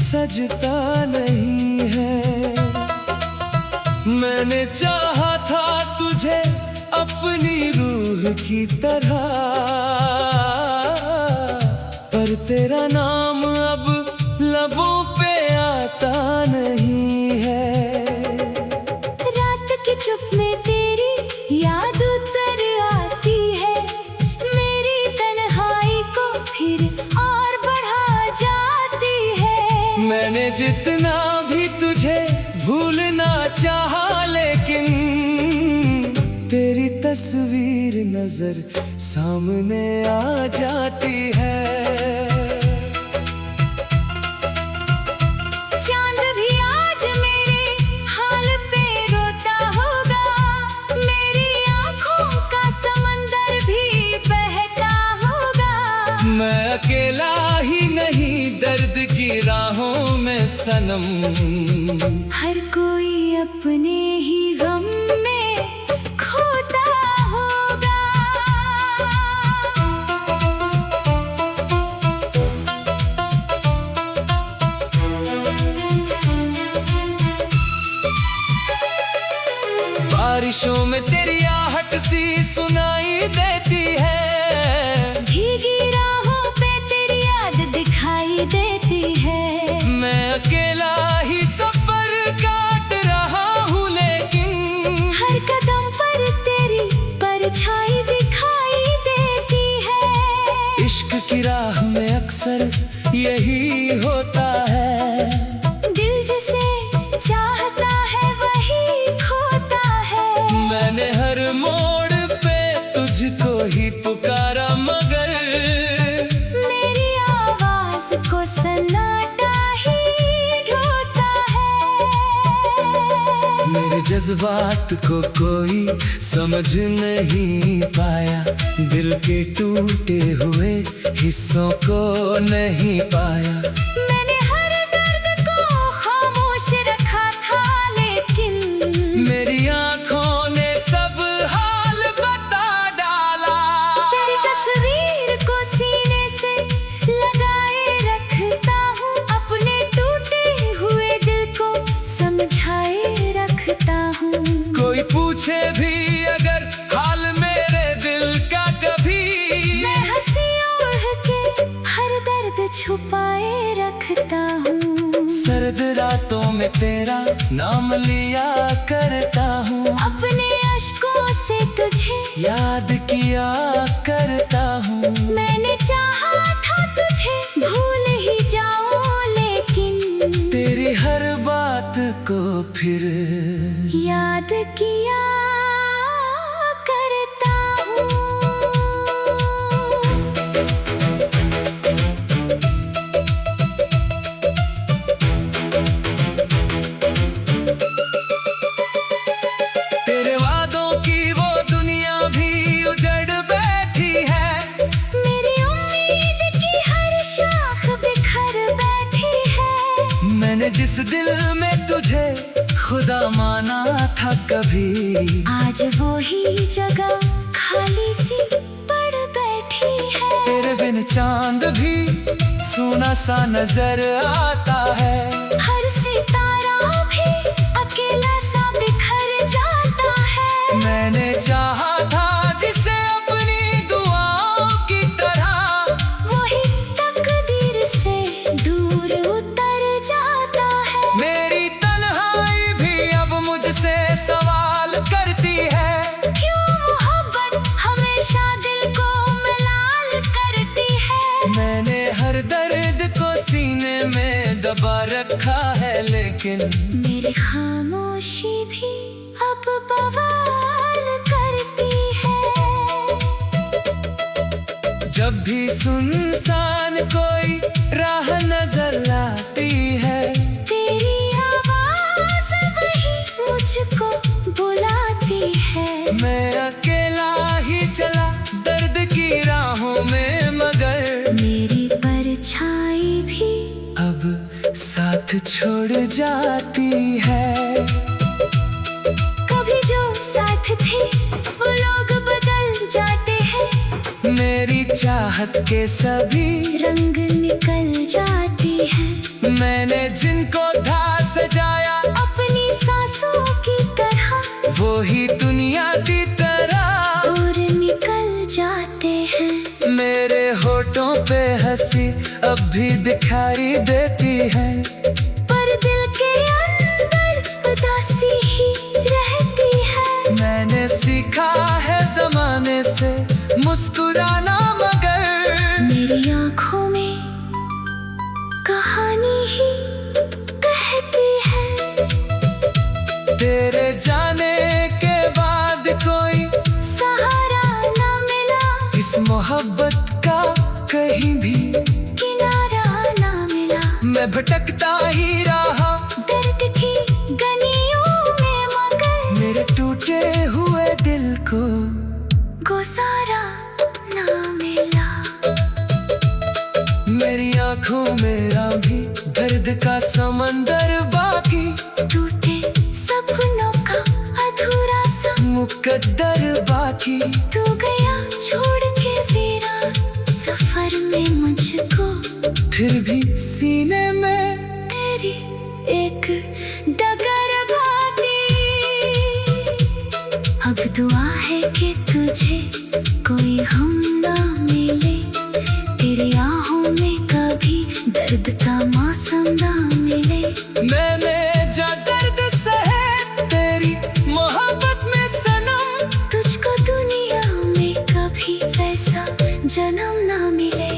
सजता नहीं है। मैंने चाहा था तुझे अपनी रूह की तरह, पर तेरा नाम अब लबों पे आता नहीं है। रात की चुप में तेरी याद उतर आती है, मेरी तन्हाई को फिर और बढ़ा जाती है। मैंने जितना भी तुझे भूलना चाहा, लेकिन तेरी तस्वीर नजर सामने आ जाती है। चांद भी आज मेरे हाल पे रोता होगा, मेरी आंखों का समंदर भी बहता होगा। मैं अकेला ही नहीं दर्द की राहों में सनम, हर कोई अपने ही गम में खोता होगा। बारिशों में तेरी आहट सी सुनाई देती है, भीगी राहों पे तेरी याद दिखाई देती है। मैं अकेला ही सफर काट रहा हूँ, लेकिन हर कदम पर तेरी परछाई दिखाई देती है। इश्क की राह में अक्सर यही होता है, दिल जिसे चाहता है वही खोता है। मैंने हर मोड़ पे तुझको ही पुकारा, मगर मेरी आवाज को सन्नाटा ही ढोता है। मेरे जज्बात को कोई समझ नहीं पाया, दिल के टूटे हुए हिस्सों को नहीं पाया। मैंने हर दर्द को खामोश रखा था, लेकिन मेरी आंखों ने सब हाल बता डाला। तेरी तस्वीर को सीने से लगाए रखता हूँ, अपने टूटे हुए दिल को समझाए रखता हूँ। कोई पूछे भी अगर हाल मेरे दिल का कभी, मैं हंसी ओढ़ के हर दर्द छुपाए रखता हूँ। सर्द रातों में तेरा नाम लिया करता हूँ, अपने अश्कों से तुझे याद किया करता हूँ। मैंने चाहा था तुझे भूल ही जाऊं, लेकिन तेरी हर बात को फिर याद किया करता हूँ। तेरे वादों की वो दुनिया भी उजड़ बैठी है, मेरी उम्मीद की हर शाख बिखर बैठी है। मैंने जिस दिल में तुझे खुदा माना था कभी, आज वो ही जगह खाली सी पड़ बैठी है। तेरे बिन चांद भी सूना सा नजर आता है, हर सितारा भी अकेला सा बिखर जाता है। मैंने चाहा था जिसे अपनी दुआओं की तरह, वही तकदीर से दूर उतर जाता है। मेरी तन्हाई भी अब मुझसे सवाल करती है, क्यों मोहब्बत हमेशा दिल को मलाल करती है। मैंने हर दर्द को सीने में दबा रखा है, लेकिन मेरी खामोशी भी अब बवाल करती है। जब भी सुनसान कोई राह नजर आती है, तेरी आवाज वही मुझको बुलाती है। मैं अकेला ही चला दर्द की राहों में, मगर मेरी परछाई भी अब साथ छोड़ जाती है। कभी जो साथ थे वो लोग बदल जाते हैं। मेरी चाहत के सभी रंग निकल जाती है। मैंने जिनको था सजाया अपनी सांसों की तरह, वो ही दुनिया की तरह दूर निकल जाते हैं। मेरे होठों पे हंसी अब भी दिखाई देती है, पर दिल के अंदर उदासी ही रहती है। मैंने सीखा है जमाने से मुस्कुराना, मगर मेरी आँखों में कहानी ही कहती है। तेरे जाने के बाद कोई सहारा ना मिला, इस मोहब्बत का कहीं भी किनारा ना मिला। मैं भटकता ही रहा दर्द की गलियों में, मगर मेरे टूटे हुए दिल को गुजारा ना मिला। मेरी आंखों में भी दर्द का समंदर बाकी, टूटे सपनों का अधूरा सा मुकद्दर बाकी। तू गया छोड़ के वीरान सफर में मुझको, फिर भी सीने में तेरी एक डगर भाती। अब दुआ है कि तुझे कोई हम ना मिले, तेरी आहों में कभी दर्द का मौसम ना मिले। मैंने जो दर्द सहे तेरी मोहब्बत में सनम, तुझको दुनिया में कभी वैसा जन्म ना मिले।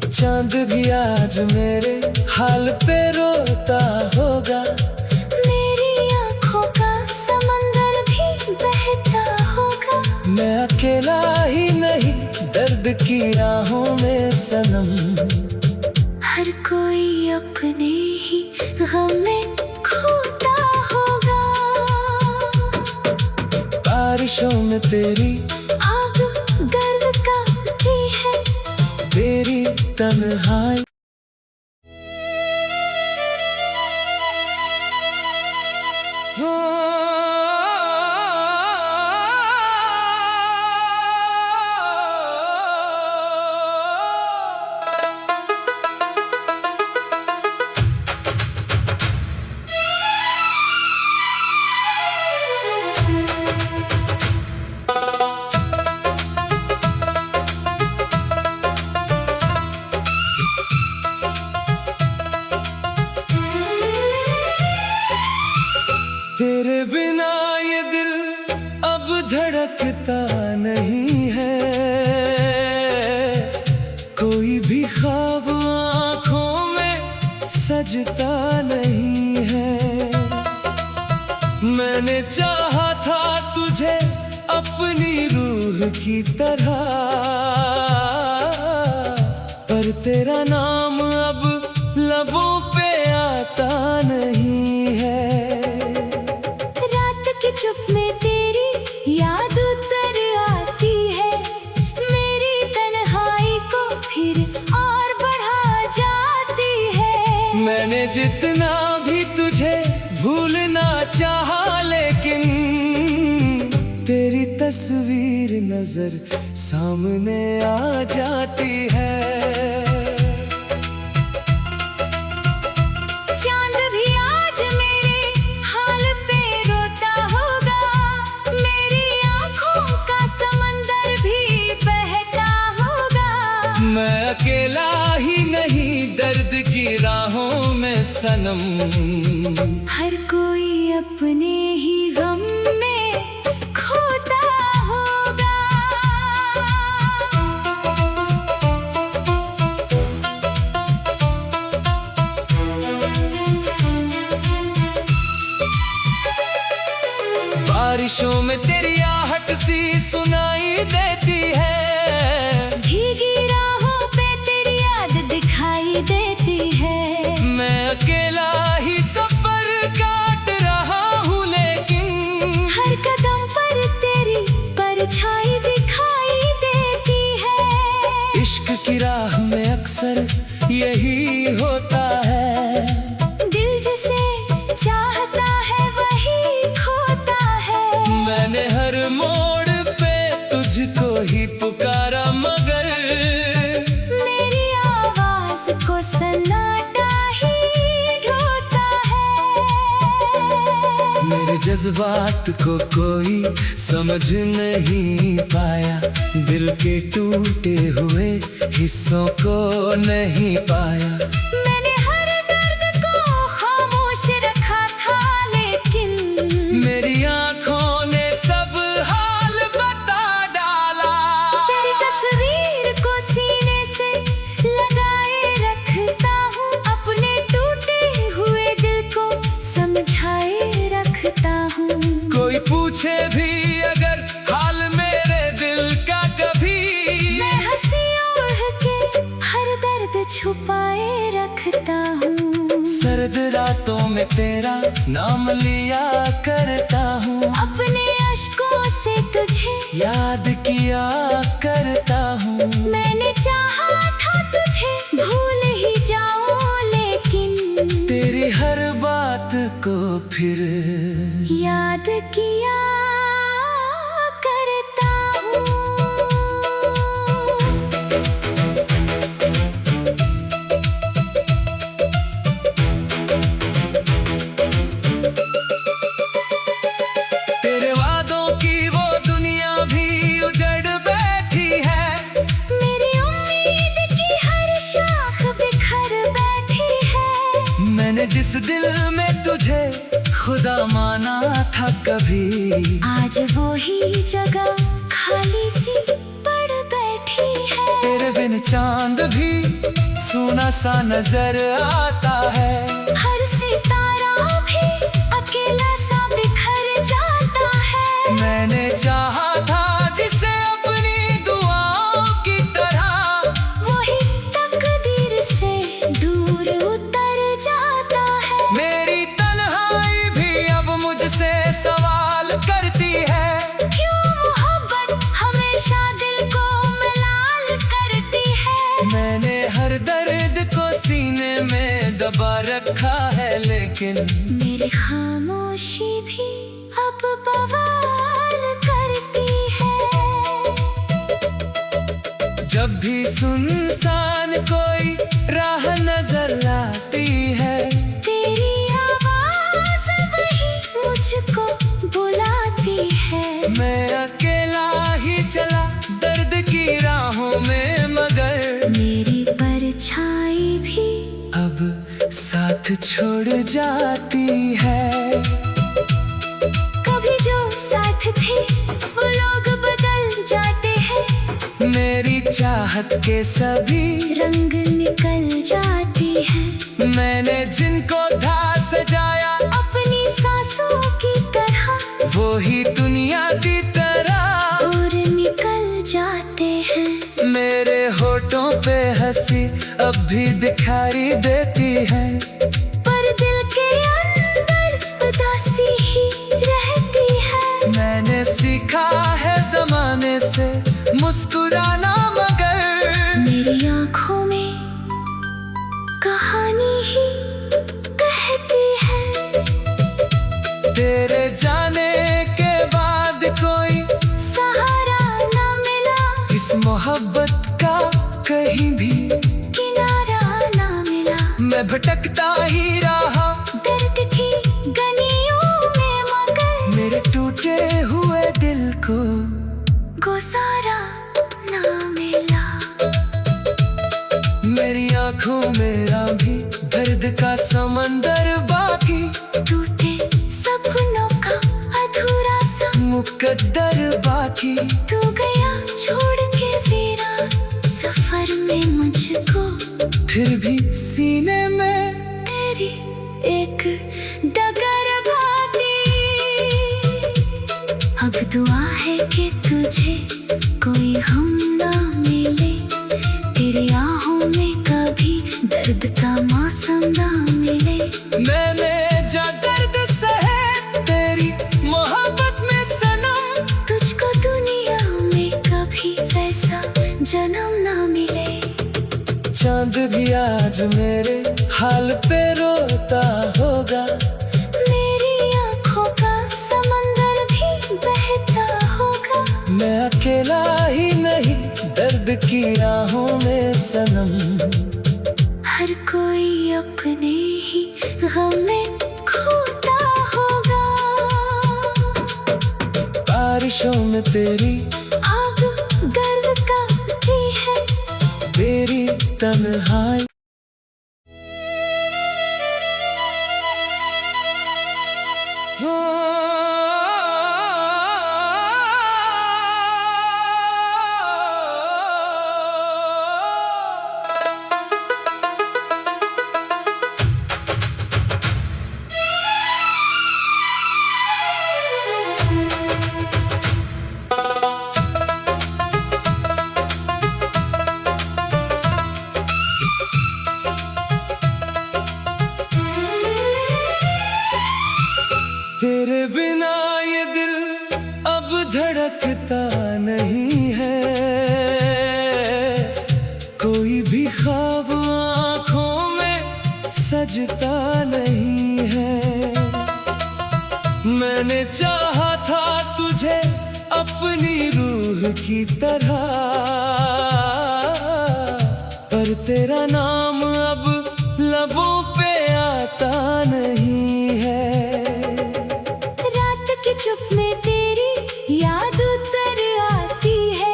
चांद भी आज मेरे हाल पे रोता होगा, मेरी आँखों का समंदर भी बहता होगा। मैं अकेला ही नहीं दर्द की राहों में सनम। हर कोई अपने ही गम में खोता होगा। बारिशों में तेरी आग दर्द का भी है, तेरी तन्हाई। तेरे बिना ये दिल अब धड़कता नहीं है, कोई भी ख्वाब आँखों में सजता नहीं है। मैंने चाहा था तुझे अपनी रूह की तरह, पर तेरा नाम अब लबों पे आता नहीं है। चुप में तेरी याद उतर आती है, मेरी तन्हाई को फिर और बढ़ा जाती है। मैंने जितना भी तुझे भूलना चाहा, लेकिन तेरी तस्वीर नजर सामने आ जाती है। चांद भी आज मेरे हाल पे रोता होगा, मेरी आँखों का समंदर भी बहता होगा। मैं अकेला ही नहीं दर्द की राहों में सनम। हर कोई अपने ही गम में खोता होगा। बारिशों में तेरी आहट सी सुनाई देती है, भीगी राहों पे तेरी याद दिखाई देती है। मैं अकेला ही सफर काट रहा हूँ, लेकिन हर कदम पर तेरी परछाई दिखाई देती है। इश्क की राह में अक्सर यही होता है, दिल जिसे चाहता है वही खोता है। मैंने हर मोड़ पे तुझको ही पुकारा, मगर मेरी आवाज को सन्नाटा ही जज्बात को कोई समझ नहीं पाया, दिल के टूटे हुए हिस्सों को नहीं पाया। मैंने हर दर्द को खामोश रखा था, लेकिन मेरी आंखों ने सब हाल बता डाला। तेरी तस्वीर को सीने से लगाए रखता हूँ, अपने टूटे हुए दिल को समझाए रखता हूँ। कोई पूछे भी अगर हाल मेरे दिल का कभी, मैं हंसी ओढ़ के हर दर्द छुपाए रखता हूँ। सर्द रातों में तेरा नाम लिया करता हूँ, अपने अश्कों से तुझे याद किया करता हूँ। मैंने चाहा था तुझे भूल ही जाऊं, लेकिन तेरी हर बात को फिर याद किया करता हूँ। तेरे वादों की वो दुनिया भी उजड़ बैठी है, मेरी उम्मीद की हर शाख बिखर बैठी है। मैंने जिस दिल में तुझे खुदा माना था कभी, आज वो ही जगह खाली सी पड़ बैठी है। तेरे बिन चांद भी सूना सा नजर आता है, हर सितारा भी अकेला सा बिखर जाता है। मैंने चाहा था जिसे अपनी दुआओं की तरह, वही तकदीर से दूर उतर जाता है। मेरी तन्हाई भी अब मुझसे सवाल करती है, क्यों मोहब्बत हमेशा दिल को मलाल करती है। मैंने हर दर्द को सीने में दबा रखा है, लेकिन मेरी खामोशी भी अब बवाल करती है। जब भी सुनसान कोई राह नजर आती है, तेरी आवाज वही मुझको बुलाती है। मैं अकेला ही चला दर्द की राहों में, मगर मेरी परछाई भी अब साथ छोड़ जाती है। कभी जो साथ थे वो लोग बदल जाते हैं। मेरी चाहत के सभी रंग निकल जाती है। मैंने जिनको था सजाया अपनी सांसों की तरह, वो ही दुनिया की तरह दूर निकल जाते हैं। मेरे होठों पे हंसी अब भी दिखाई देती है, पर दिल के अंदर उदासी ही रहती है। मैंने सीखा है जमाने से मुस्कुराना, मगर मेरी आँखों में कहानी ही कहती है। तेरे जाने के बाद कोई सहारा न मिला, इस मोहब्बत का कहीं भी किनारा न मिला। मैं भटकता ही रहा दर्द की गलियों में, मगर मेरे टूटे हुए दिल को गुजारा न मिला। मेरी आंखों में भी दर्द का समंदर बाकी, टूटे सपनों का अधूरा सा मुकद्दर बाकी। तू गया छोड़ के वीरान सफर में मुझको, फिर भी सीने में तेरी एक डगर बाती। अब दुआ है कि तुझे कोई हम ना मिले, तेरी आहों में कभी दर्द का मौसम ना मिले। मैंने जो दर्द सहे तेरी मोहब्बत में सनम, तुझको दुनिया में कभी वैसा जन्म ना मिले। चांद भी आज मेरे हाल पे रोता होगा, मेरी आँखों का समंदर भी बहता होगा। मैं अकेला ही नहीं दर्द की राहों में सनम। हर कोई अपने ही गम में खोता होगा। बारिशों में तेरी आग गर्व करती है। तेरी तन्हाई तेरे बिना ये दिल अब धड़कता नहीं है। कोई भी ख्वाब आँखों में सजता नहीं है। मैंने चाहा था तुझे अपनी रूह की तरह, पर तेरा नाम अब लबों पे आता नहीं है। चुप में तेरी याद उतर आती है।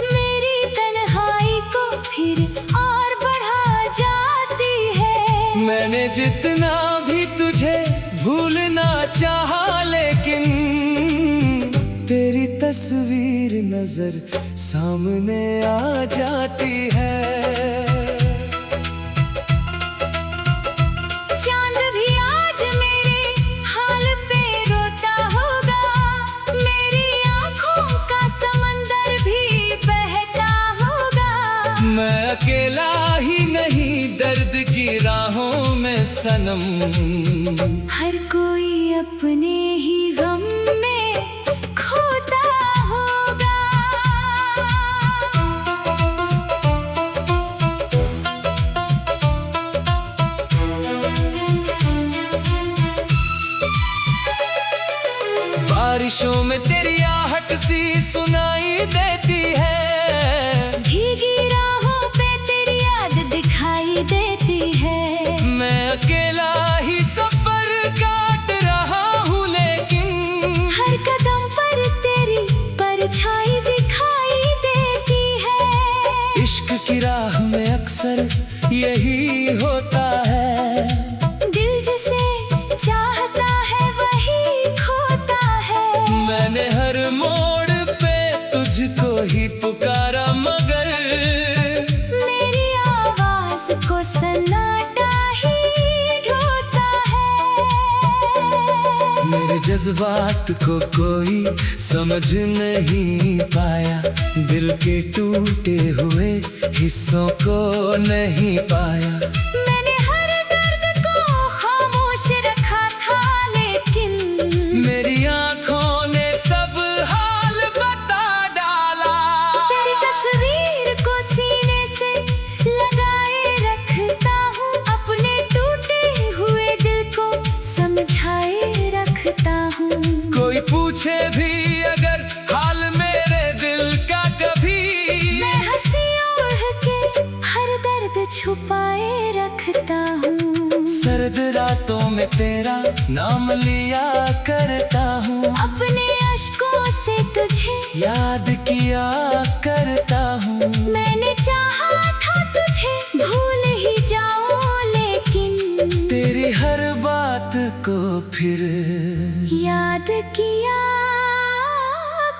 मेरी तन्हाई को फिर और बढ़ा जाती है। मैंने जितना भी तुझे भूलना चाहा, लेकिन तेरी तस्वीर नजर सामने आ जाती है। मैं अकेला ही नहीं दर्द की राहों में सनम, हर कोई अपने ही गम में खोता होगा। बारिशों में तेरी आहट सी सुनाई देती है। भीगी राहों पे तेरी याद दिखाई देती है। मैं अकेला ही सफर काट रहा हूँ, लेकिन हर कदम पर तेरी परछाई दिखाई देती है। इश्क की राह में अक्सर यही होता है। दिल जिसे चाहता है वही खोता है। मैंने हर मोड़ पे तुझको ही पुकारा, मगर मेरी आवाज को सन्नाटा ही ढोता है। मेरे जज्बात को कोई समझ नहीं पाया। दिल के टूटे हुए हिस्सों को नहीं पाया। मैंने हर दर्द को खामोश रखा था, लेकिन मेरी आंखों ने सब हाल बता डाला। तेरी तस्वीर को सीने से लगाए रखता हूँ। अपने टूटे हुए दिल को समझाए रखता हूँ। कोई पूछे भी अगर हाल मेरे दिल का कभी, मैं हंसी ओढ़ के हर दर्द छुपाए रखता हूँ। सर्द रातों में तेरा नाम लिया करता हूँ। अपने अश्कों से तुझे याद किया करता हूँ। मैंने चाहा था तुझे भूल ही जाऊं, लेकिन तेरी हर बात को फिर याद किया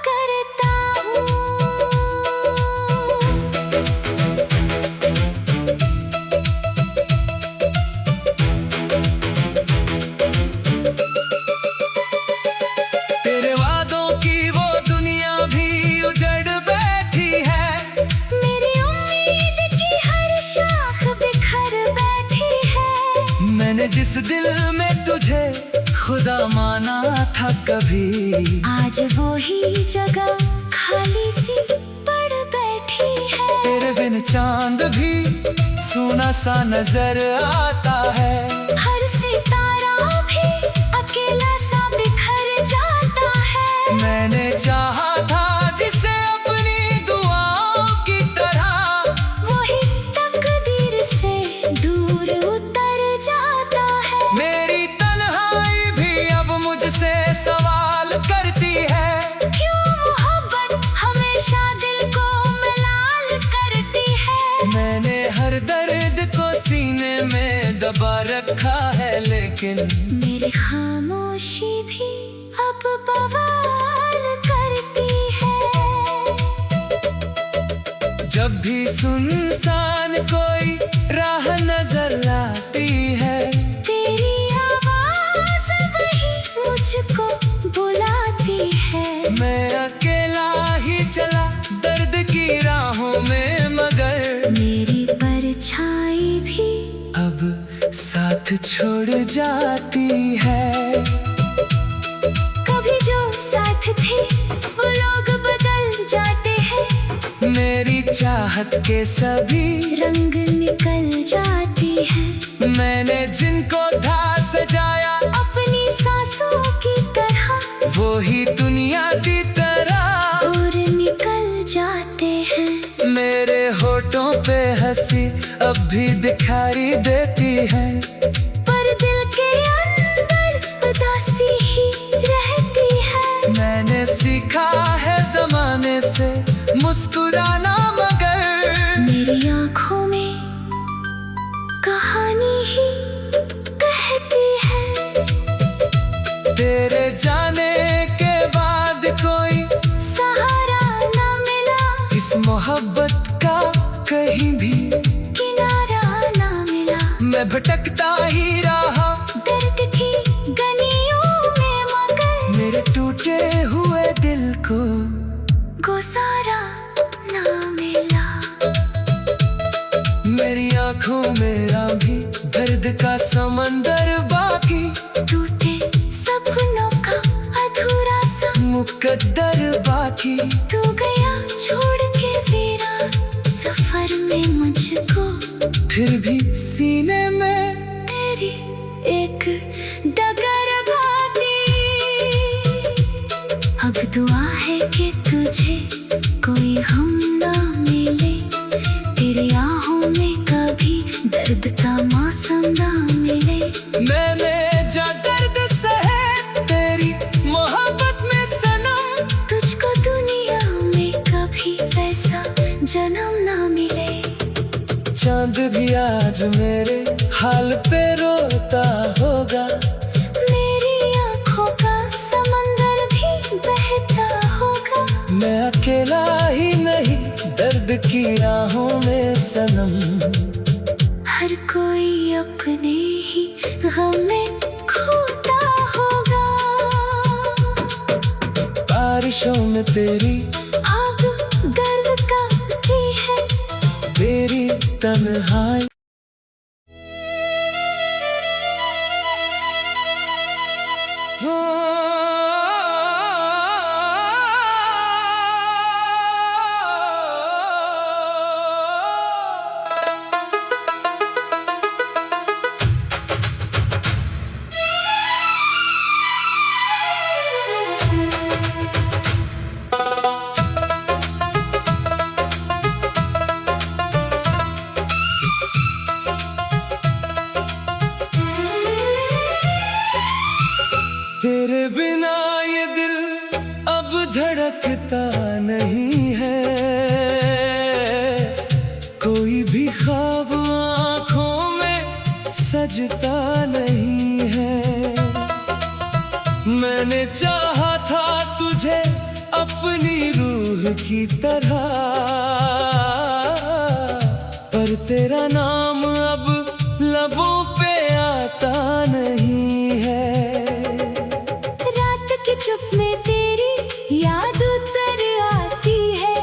करता हूँ। तेरे वादों की वो दुनिया भी उजड़ बैठी है। मेरी उम्मीद की हर शाख बिखर बैठी है। मैंने जिस दिल में तुझे खुदा माना था कभी, आज वो ही जगह खाली सी पड़ बैठी है। तेरे बिन चांद भी सूना सा नजर आता है। हर सितारा भी अकेला सा बिखर जाता है। मैंने चाहा था जिसे अपनी दुआओं की तरह, वही तकदीर से दूर उतर जाता है। मेरी तन्हाई भी अब मुझसे सवाल करती है। क्यों दबा रखा है, लेकिन मेरी खामोशी भी अब बवाल करती है। जब भी सुनसान कोई राह नजर आती है, तेरी आवाज वही मुझको बुलाती है। मैं अकेला ही चला दर्द की राहों में, मगर मेरी परछाई भी अब साथ छोड़ जाती है। कभी जो साथ थे वो लोग बदल जाते हैं। मेरी चाहत के सभी रंग निकल जाती है। मैंने जिनको था सजाया अपनी सांसों की तरह, वो ही दुनिया की तरह और निकल जाते हैं। मेरे होठों पे हंसी अब भी दिखाई देती है, पर दिल के अंदर उदासी ही रहती है। मैंने सीखा है जमाने से मुस्कुराना, मगर मेरी आँखों में कहानी ही कहती है। तेरे जाने के बाद कोई सहारा ना मिला, इस मोहब्बत का कहीं भी किनारा ना मिला। मैं भटकता ही रहा दर्द की गलियों में, मगर मेरे टूटे हुए दिल को गुजारा ना मिला। मेरी आंखों में भी दर्द का समंदर बाकी, टूटे सपनों का अधूरा सा मुकद्दर बाकी। तू गया छोड़ के वीरान सफर में मुझको, फिर भी सीने में तेरी एक डगर बाती। अब दुआ है कि तुझे कोई हम ना मिले, तेरी आहों में कभी दर्द का मौसम ना मिले। मैंने जो दर्द सहे तेरी मोहब्बत में सनम, तुझको दुनिया में कभी वैसा जन्म ना मिले। चांद भी आज मेरे हाल पे रोता होगा, मेरी आँखों का समंदर भी बहता होगा। मैं अकेला ही नहीं दर्द की राहों में सनम। हर कोई अपने ही गम में खोता होगा। बारिशों में तेरी आग गर्द करती है, तेरी तन्हाई। तेरे बिना ये दिल अब धड़कता नहीं है, कोई भी ख्वाब आँखों में सजता नहीं है। मैंने चाहा था तुझे अपनी रूह की तरह, पर तेरा नाम अब लबों पे आता नहीं है। चुप में तेरी याद उतर आती है,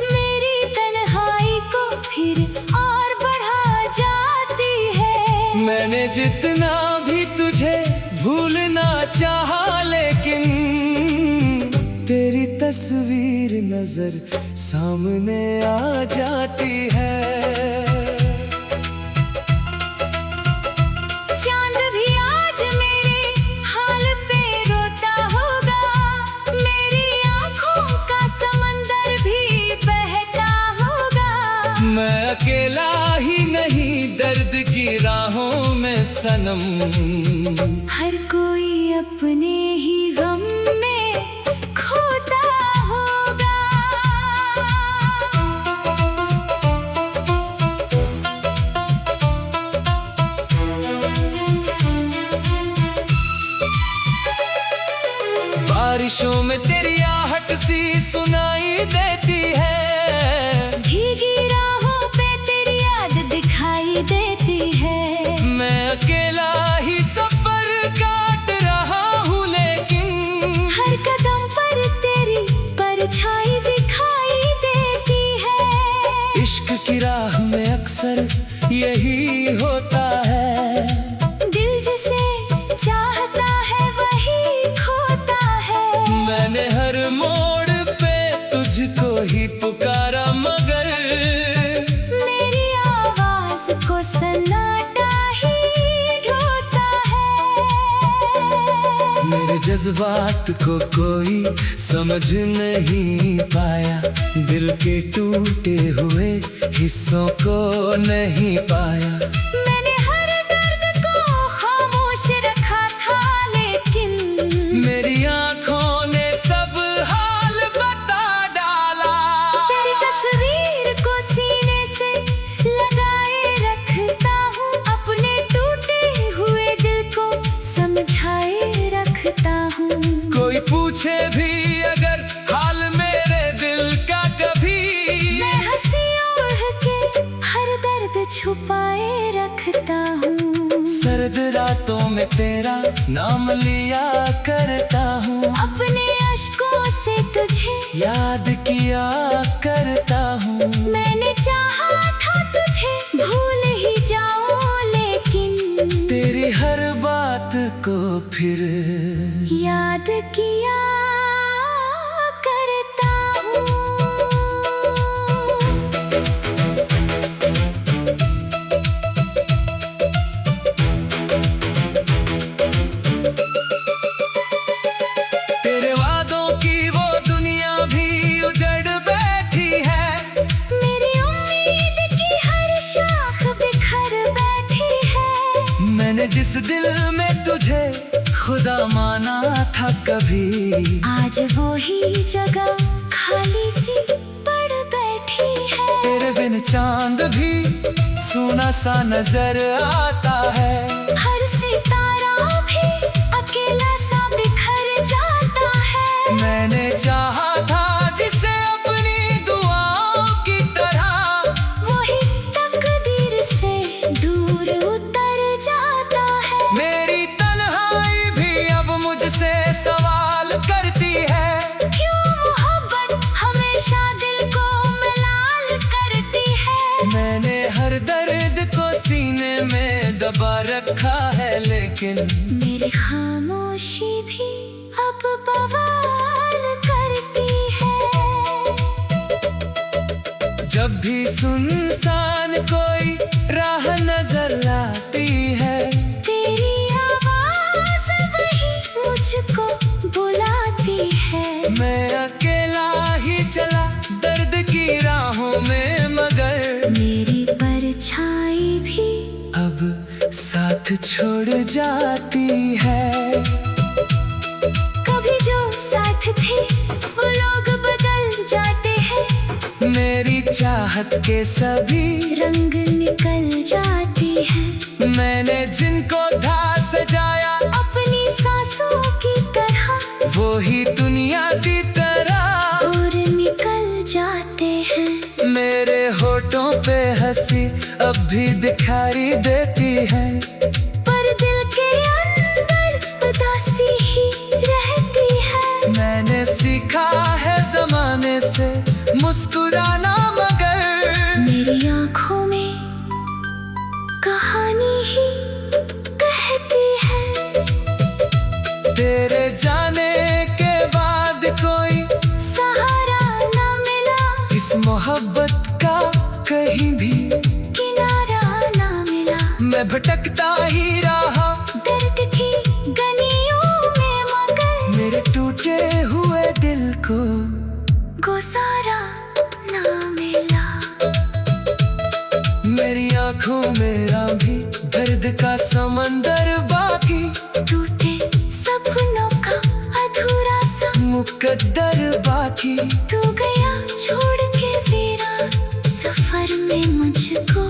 मेरी तन्हाई को फिर और बढ़ा जाती है। मैंने जितना भी तुझे भूलना चाहा, लेकिन तेरी तस्वीर नजर सामने आ जाती है। चांद भी आज मेरे हाल पे रोता होगा, मेरी आँखों का समंदर भी बहता होगा। मैं अकेला ही नहीं दर्द की राहों में सनम। हर कोई अपने ही गम में खोता होगा। बारिशों में तेरी आहट सी सुनाई देती है। भीगी राहों पे तेरी याद दिखाई देती है। मैं अकेला ही सफर काट रहा हूँ, लेकिन हर कदम पर तेरी परछाई दिखाई देती है। इश्क की राह में अक्सर यही होता है। दिल जिसे चाहता है वही खोता है। मैंने हर मोड़ पे तुझको ही पुकारा, मगर मेरी आवाज को सन्नाटा ही ढोता है। मेरे जज्बात को कोई समझ नहीं पाया, दिल के टूटे हुए हिस्सों को नहीं पाया। मैंने हर दर्द को खामोश रखा था, लेकिन मेरी आंखों ने सब हाल बता डाला। तेरी तस्वीर को सीने से लगाए रखता हूँ, अपने टूटे हुए दिल को समझाए रखता हूँ। कोई पूछे भी अगर हाल मेरे दिल का कभी, मैं हंसी ओढ़ के हर दर्द छुपाए रखता हूँ। सर्द रातों में तेरा नाम लिया करता हूँ, अपने अश्कों से तुझे याद किया करता हूँ। मैंने चाहा था तुझे भूल ही जाऊं, लेकिन तेरी हर बात को फिर याद किया करता हूँ। तेरे वादों की वो दुनिया भी उजड़ बैठी है। मेरी उम्मीद की हर शाख बिखर बैठी है। मैंने जिस दिल में तुझे खुदा माना था कभी, आज वो ही जगह खाली सी पड़ बैठी है। तेरे बिन चांद भी सूना सा नजर आता है। हर सितारा भी अकेला सा बिखर जाता है। मैंने चाहा था जिसे अपनी दुआओं की तरह, वही तकदीर से दूर उतर जाता है। मेरी तन्हाई भी अब मुझसे सवाल करती है। क्यों मोहब्बत हमेशा दिल को मलाल करती है। मैंने हर दर्द को सीने में दबा रखा है, लेकिन मेरी खामोशी भी अब बवाल करती है। जब भी सुनसान कोई राह नजर आती है, तेरी आवाज वही मुझको बुलाती है। मैं अकेला ही चला दर्द की राहों में, मगर मेरी परछाई भी अब साथ छोड़ जाती है। कभी जो साथ थे वो लोग बदल जाते हैं। मेरी चाहत के सभी रंग निकल जाती है। मैंने जिनको था सजाया अपनी सांसों की तरह, वो ही दुनिया की तरह और निकल जाते हैं। मेरे होठों पे हंसी अब भी दिखाई देती है, पर दिल के अंदर उदासी ही रहती है। मैंने सीखा है जमाने से मुस्कुराना, मगर मेरी आंखों में कहानी ही कहती है। तेरे जाने के बाद कोई सहारा न मिला, इस मोहब्बत का कहीं भी किनारा न मिला। मैं भटकता ही रहा दर्द की गलियों में, मगर मेरे टूटे हुए दिल को गुजारा न मिला। मेरी आंखों में भी दर्द का समंदर बाकी, टूटे सपनों का अधूरा सा मुकद्दर बाकी। तू गया छोड़ के वीरान सफर में मुझको,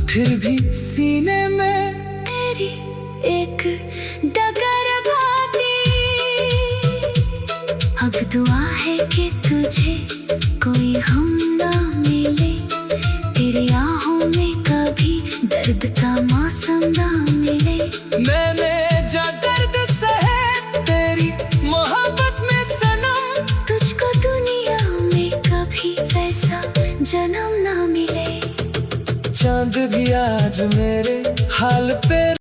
फिर भी सीने में तेरी एक डगर भाती। कि तुझे कोई हम ना मिले, तेरी आहों में कभी दर्द का मौसम ना मिले। मैंने जो दर्द सहे तेरी मोहब्बत में सनम, तुझको दुनिया में कभी वैसा जन्म ना मिले। चांद भी आज मेरे हाल पे